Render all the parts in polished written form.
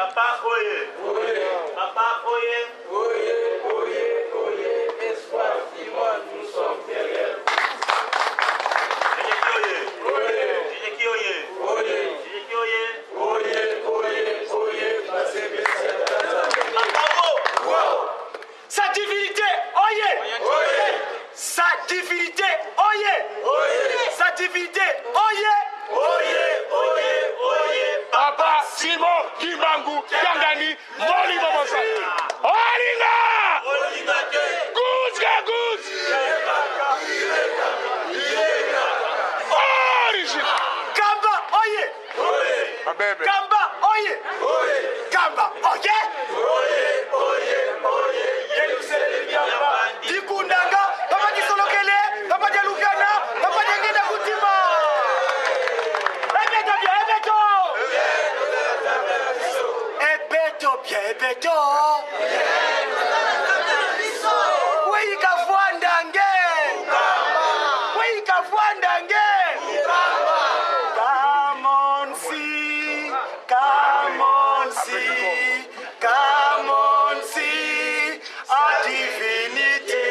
Papa oye. Papa oye. Espoir, Simone, nous sommes derrière. Jéréki oye. Passez Messia Tanzanie. Papa Sa divinité, oye! Sa divinité, oye! Sa divinité, oye! Papa Simon Kimbangu Kangani Moli Babosa. Olinga! Goods! Origin! Kamba, oye! Abebe. Kamba, oye! Kamba, oye! Dikundanga, papa Kisolokele, papa Jalukana, papa Jangenda Kutima. Ebeto. Weikavuandange. Come on, see a divinity.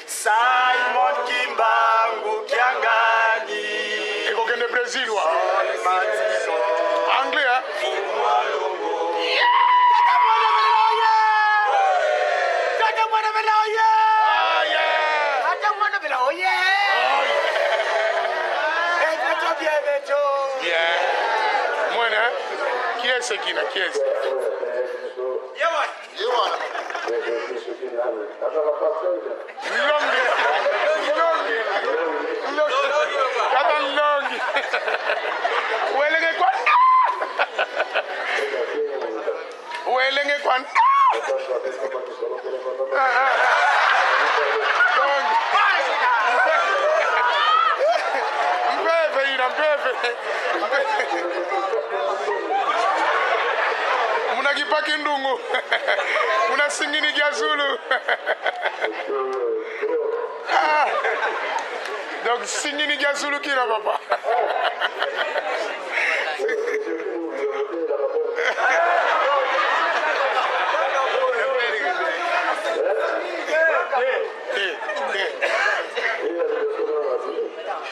Simon Kimbangu Kiangani. Ego kende Brazil wa. Anglia. Qui est-ce qui n'a qui est-ce? Longi. Welenge kwanda. Muna kipaki ndungu. Muna singini kia Zulu. Donc singini kia Zulu kira papa.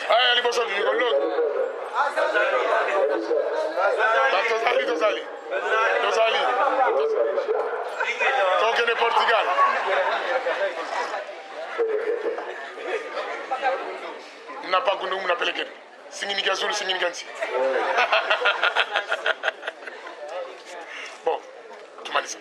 Aya liboso ni kolog. Tozali. Toke de Portugal. Napa kundu mnapelekeni. Singini kia Zulu singini kansi. Bon, tumaliza.